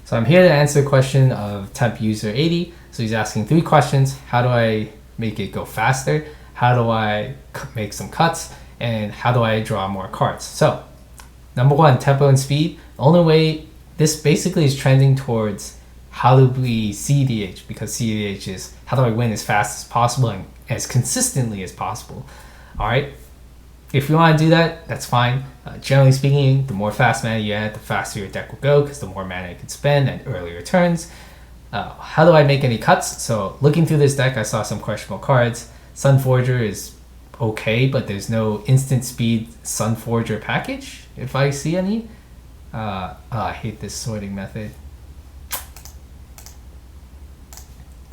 So I'm here to answer the question of temp user 80. So he's asking 3 questions. How do I make it go faster? How do I make some cuts? And how do I draw more cards? So number 1, tempo and speed. The only way this basically is trending towards how do we CDH, because CDH is how do I win as fast as possible and as consistently as possible. All right. If you want to do that, that's fine. Generally speaking, the more fast mana you add, the faster your deck will go because the more mana you can spend and earlier turns. How do I make any cuts? So looking through this deck, I saw some questionable cards. Sunforger is okay, but there's no instant speed Sunforger package if I see any. I hate this sorting method.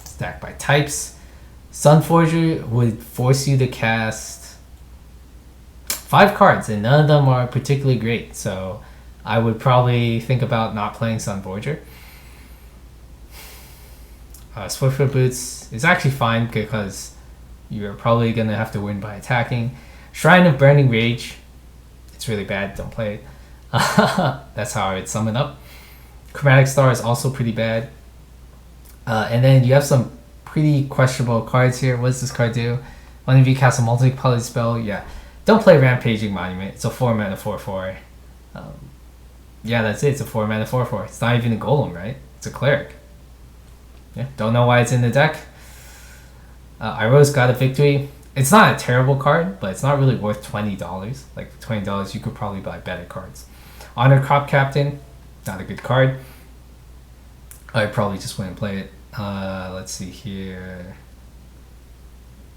Stack by types. Sunforger would force you to cast 5 cards, and none of them are particularly great. So I would probably think about not playing Sunforger. Swiftfoot Boots is actually fine because you're probably going to have to win by attacking. Shrine of Burning Rage, it's really bad, don't play it. That's how I would sum it up. Chromatic Star is also pretty bad. And then you have some pretty questionable cards here. What does this card do? One of you cast a multicolored spell. Yeah. Don't play Rampaging Monument. It's a 4 mana 4/4. Yeah, that's it. It's a 4 mana 4/4. It's not even a golem, right? It's a cleric. Yeah. Don't know why it's in the deck. Iroh's got a victory. It's not a terrible card, but it's not really worth $20. Like for $20, you could probably buy better cards. Honor Crop Captain, not a good card. I probably just wouldn't play it. Let's see here.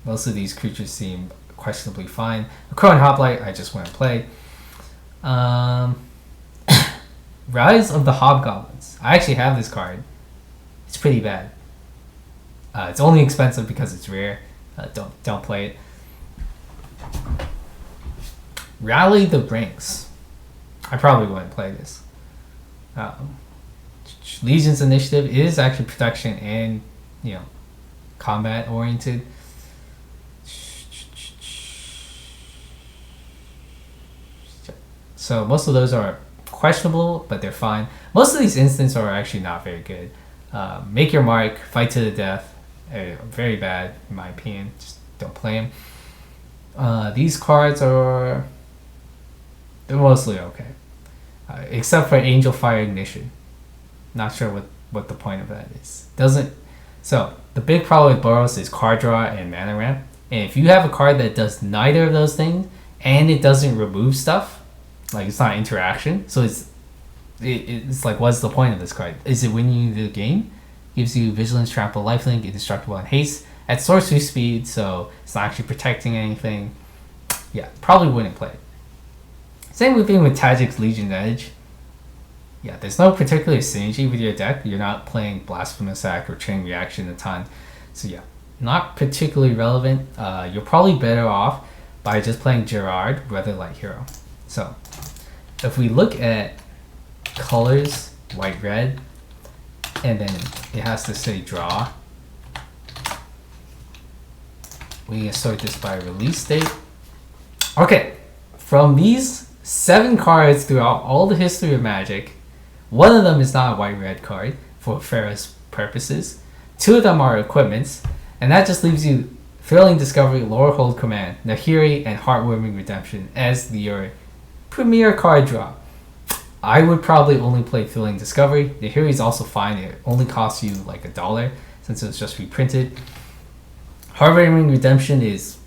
Most of these creatures seem questionably fine. A Crow and Hoplite, I just wouldn't play. Rise of the Hobgoblins. I actually have this card. It's pretty bad. It's only expensive because it's rare. Don't play it. Rally the Ranks. I probably wouldn't play this. Legion's Initiative is actually protection and combat oriented. So most of those are questionable, but they're fine. Most of these instants are actually not very good. Make Your Mark, Fight to the Death, very bad in my opinion. Just don't play them. These cards they're mostly okay, except for Angel Fire Ignition. Not sure what the point of that is. So the big problem with Boros is card draw and mana ramp. And if you have a card that does neither of those things and it doesn't remove stuff, like it's not interaction, so it's like, what's the point of this card? Is it winning you the game? Gives you Vigilance, Trample, Lifelink, Indestructible, and Haste at sorcery speed, so it's not actually protecting anything. Yeah, probably wouldn't play it. Same thing with Tajik's Legion Edge. Yeah, there's no particular synergy with your deck. You're not playing Blasphemous Act or Chain Reaction a ton. So yeah, not particularly relevant. You're probably better off by just playing Gerard, Weatherlight Hero. So if we look at colors, white, red, and then it has to say draw, we can sort this by release date. Okay, from these 7 cards throughout all the history of Magic, one of them is not a white-red card for Ferrous purposes. 2 of them are equipments, and that just leaves you Thrilling Discovery, Lorehold Command, Nahiri, and Heartwarming Redemption as your premier card draw. I would probably only play Thrilling Discovery. Nahiri is also fine. It only costs you like $1 since it's just reprinted. Heartwarming Redemption is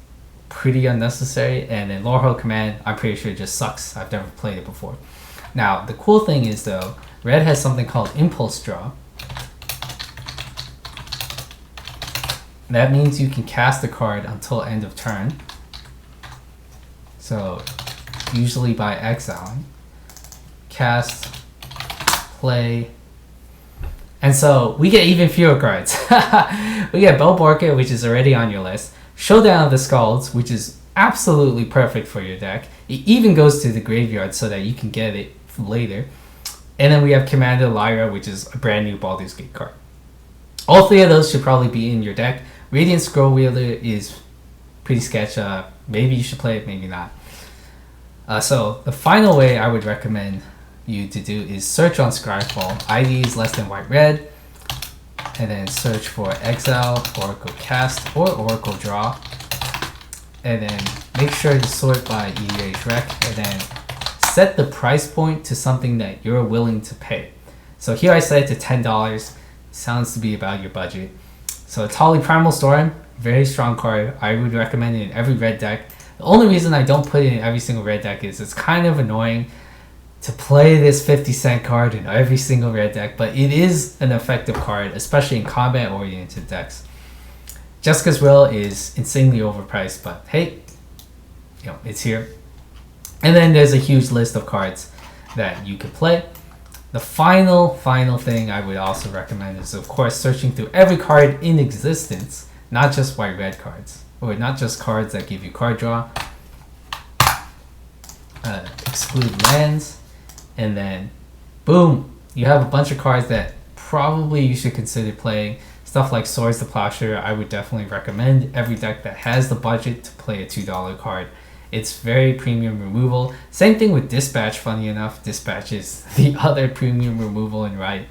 pretty unnecessary, and then Lorehold Command, I'm pretty sure it just sucks. I've never played it before. Now, the cool thing is though, Red has something called Impulse Draw. That means you can cast a card until end of turn. So, usually by exiling. Cast, play, and so we get even fewer cards. We get Bellbarker, which is already on your list. Showdown of the Skalds, which is absolutely perfect for your deck. It even goes to the graveyard so that you can get it later. And then we have Commander Lyra, which is a brand new Baldur's Gate card. All 3 of those should probably be in your deck. Radiant Scroll Wielder is pretty sketch. Maybe you should play it, maybe not. So the final way I would recommend you to do is search on Skyfall. ID is less than white red, and then search for Exile, Oracle Cast, or Oracle Draw, and then make sure to sort by EDH Rec, and then set the price point to something that you're willing to pay. So here I set it to $10. Sounds to be about your budget. So Tali Primal Storm, very strong card. I would recommend it in every red deck. The only reason I don't put it in every single red deck is it's kind of annoying to play this 50-cent card in every single red deck, but it is an effective card, especially in combat-oriented decks. Jessica's Will is insanely overpriced, but hey, you know, it's here. And then there's a huge list of cards that you could play. The final thing I would also recommend is, of course, searching through every card in existence, not just white-red cards, or not just cards that give you card draw. Exclude lands, and then boom, you have a bunch of cards that probably you should consider playing. Stuff like Swords to Plowshare, I would definitely recommend every deck that has the budget to play a $2 card. It's very premium removal. Same thing with Dispatch, funny enough. Dispatch is the other premium removal in right.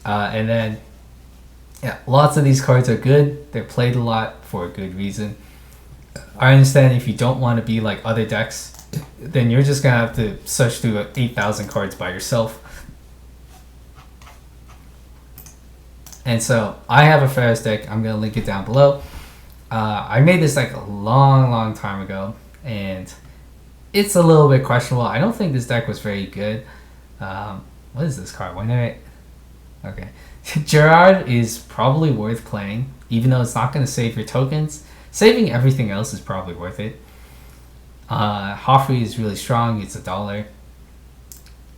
And then, yeah, lots of these cards are good. They're played a lot for a good reason. I understand if you don't want to be like other decks, then you're just going to have to search through 8,000 cards by yourself. And so I have a Ferrous deck. I'm going to link it down below. I made this like a long time ago, and it's a little bit questionable. I don't think this deck was very good. What is this card? When did I... Okay. Gerard is probably worth playing, even though it's not going to save your tokens. Saving everything else is probably worth it. Harbreeze is really strong. It's $1.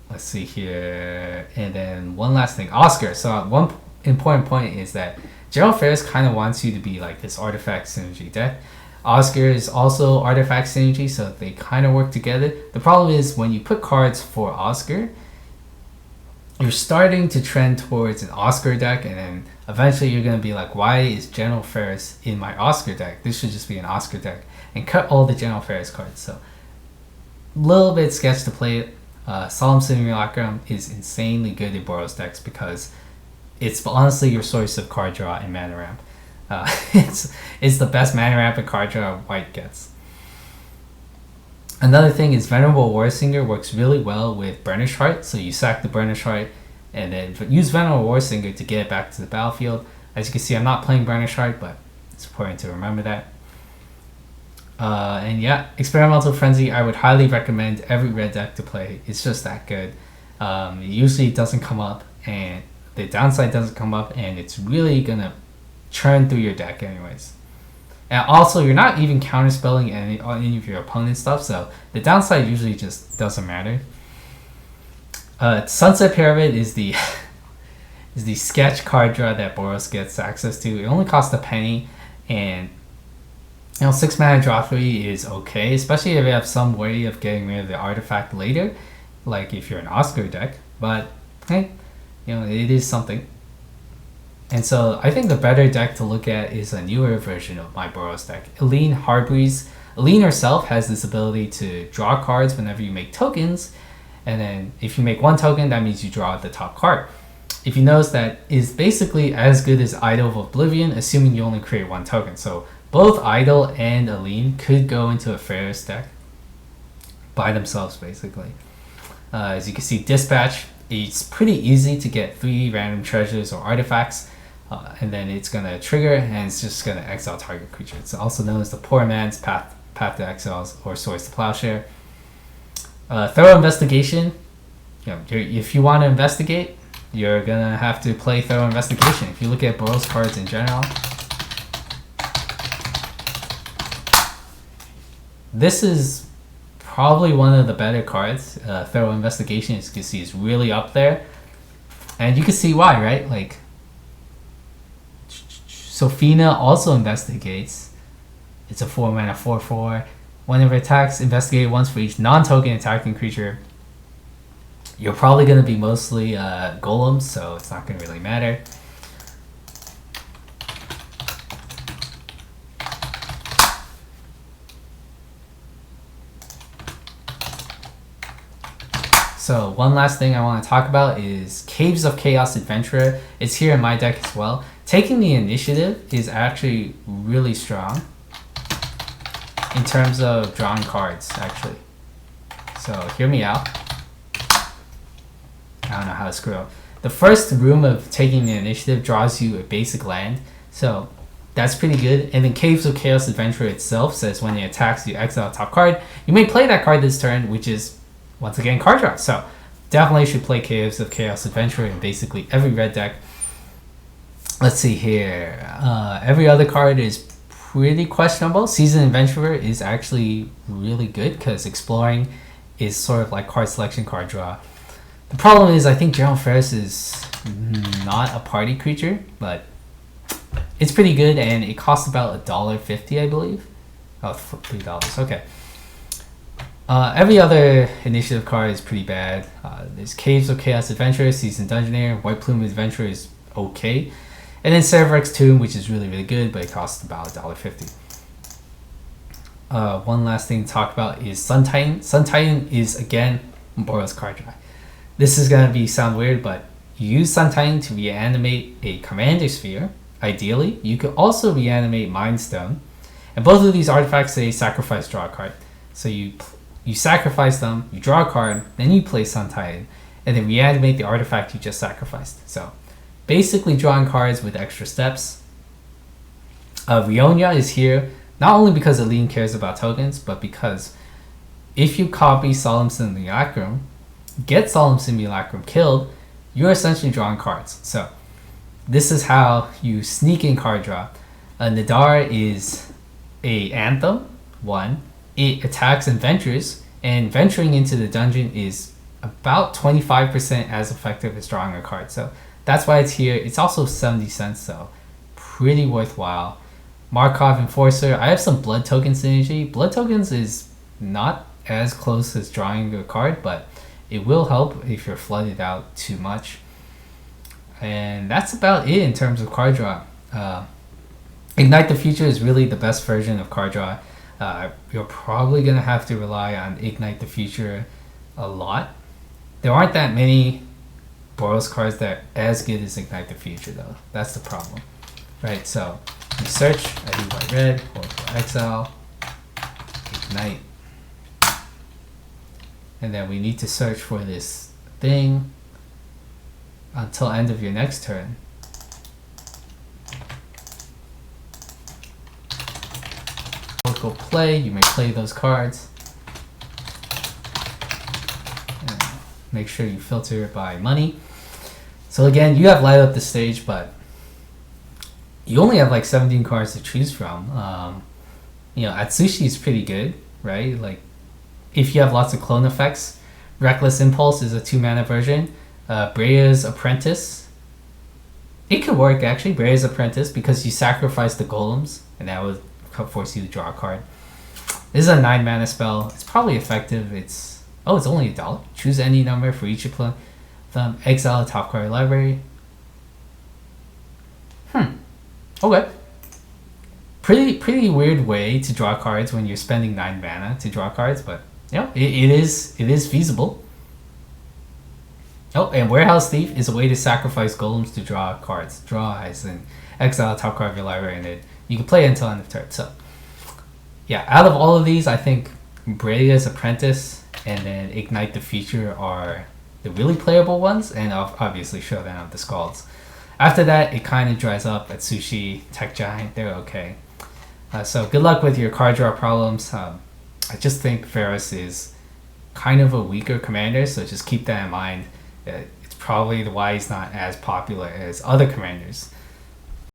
Let's see here. And then one last thing. Oscar. So one important point is that Gerald Ferrous kind of wants you to be like this artifact synergy deck. Oscar is also artifact synergy, so they kind of work together. The problem is when you put cards for Oscar, you're starting to trend towards an Oscar deck, and then eventually you're going to be like, why is General Ferrous in my Oscar deck? This should just be an Oscar deck, and cut all the General Ferrous cards. So a little bit sketch to play it. Solemn Simulacrum is insanely good in Boros decks because it's honestly your source of card draw and mana ramp. It's the best mana ramp and card draw white gets. Another thing is Venerable Warsinger works really well with Burnish Heart. So you sack the Burnish Heart and then use Venerable Warsinger to get it back to the battlefield. As you can see, I'm not playing Burnish Heart, but it's important to remember that. And yeah, Experimental Frenzy, I would highly recommend every red deck to play. It's just that good. It usually doesn't come up, and the downside doesn't come up, and it's really gonna churn through your deck anyways. And also, you're not even counterspelling any of your opponent's stuff, so the downside usually just doesn't matter. Sunset Pyramid is the is the sketch card draw that Boros gets access to. It only costs a penny, and 6 mana draw 3 is okay, especially if you have some way of getting rid of the artifact later, like if you're an Oscar deck. But hey, it is something. And so I think the better deck to look at is a newer version of my Boros deck, Ellyn Harbreeze. Ellyn herself has this ability to draw cards whenever you make tokens, and then if you make one token, that means you draw the top card. If you notice, that is basically as good as Idol of Oblivion, assuming you only create one token. So both Idol and Ellyn could go into a Ferrous deck by themselves, basically. As you can see, Dispatch, it's pretty easy to get 3 random treasures or artifacts, and then it's going to trigger, and it's just going to exile target creature. It's also known as the Poor Man's Path to Exiles or Swords to Plowshare. Thorough Investigation, if you want to investigate, you're going to have to play Thorough Investigation. If you look at Boros cards in general, this is probably one of the better cards. Thorough Investigation, as you can see, is really up there. And you can see why, right? Like, Sophina also investigates. It's a 4-mana 4/4. Whenever it attacks, investigate once for each non-token attacking creature. You're probably going to be mostly golems, so it's not going to really matter. So one last thing I want to talk about is Caves of Chaos Adventurer. It's here in my deck as well. Taking the initiative is actually really strong in terms of drawing cards, actually. So hear me out. I don't know how to screw up. The first room of taking the initiative draws you a basic land, so that's pretty good. And then Caves of Chaos Adventurer itself says when it attacks, you exile a top card. You may play that card this turn, which is, once again, card draw. So definitely should play Caves of Chaos Adventurer in basically every red deck. Let's see here. Every other card is pretty questionable. Seasoned Adventurer is actually really good because exploring is sort of like card selection, card draw. The problem is I think Gerald Ferrous is not a party creature, but it's pretty good and it costs about $1.50, I believe. Oh, $3. Okay. Every other initiative card is pretty bad. There's Caves of Chaos Adventurer, Seasoned Dungeoneer, White Plume Adventurer is okay. And then Cerberus Tomb, which is really, really good, but it costs about $1.50. One last thing to talk about is Sun Titan. Sun Titan is, again, Boros card draw. This is going to sound weird, but you use Sun Titan to reanimate a Commander Sphere. Ideally, you could also reanimate Mind Stone. And both of these artifacts say sacrifice, draw a card. So you sacrifice them, you draw a card, then you play Sun Titan, and then reanimate the artifact you just sacrificed. So basically drawing cards with extra steps. Rionia is here not only because Ellyn cares about tokens, but because if you copy Solemn Simulacrum, get Solemn Simulacrum killed, you're essentially drawing cards. So this is how you sneak in card draw. Nadar is a Anthem, 1. It attacks and ventures, and venturing into the dungeon is about 25% as effective as drawing a card. So that's why it's here. It's also 70 cents, so pretty worthwhile. Markov Enforcer. I have some Blood Token synergy. Blood Tokens is not as close as drawing a card, but it will help if you're flooded out too much. And that's about it in terms of card draw. Ignite the Future is really the best version of card draw. You're probably going to have to rely on Ignite the Future a lot. There aren't that many Boros cards that are as good as Ignite the Future, though. That's the problem. Right, so you search, I do white red, or for exile, Ignite. And then we need to search for this thing until end of your next turn. Go play, you may play those cards. And make sure you filter it by money. So again, you have light up the stage, but you only have like 17 cards to choose from. Atsushi is pretty good, right? Like, if you have lots of clone effects, Reckless Impulse is a 2-mana version. Brea's Apprentice, it could work actually. Brea's Apprentice, because you sacrifice the golems, and that would force you to draw a card. This is a 9-mana spell. It's probably effective. It's only $1. Choose any number for each of them. Exile a top card library. Okay. Pretty weird way to draw cards when you're spending 9 mana to draw cards, but it is feasible. Oh, and Warehouse Thief is a way to sacrifice golems to draw cards. Draw as in exile a top card of your library, and then you can play until end of turn. So yeah, out of all of these, I think Brea's Apprentice and then Ignite the Future are the really playable ones, and I'll obviously show them of the Scalds. After that, it kind of dries up. At Sushi, Tech Giant, they're okay. So good luck with your card draw problems. I just think Ferrous is kind of a weaker commander, so just keep that in mind. It's probably why he's not as popular as other commanders.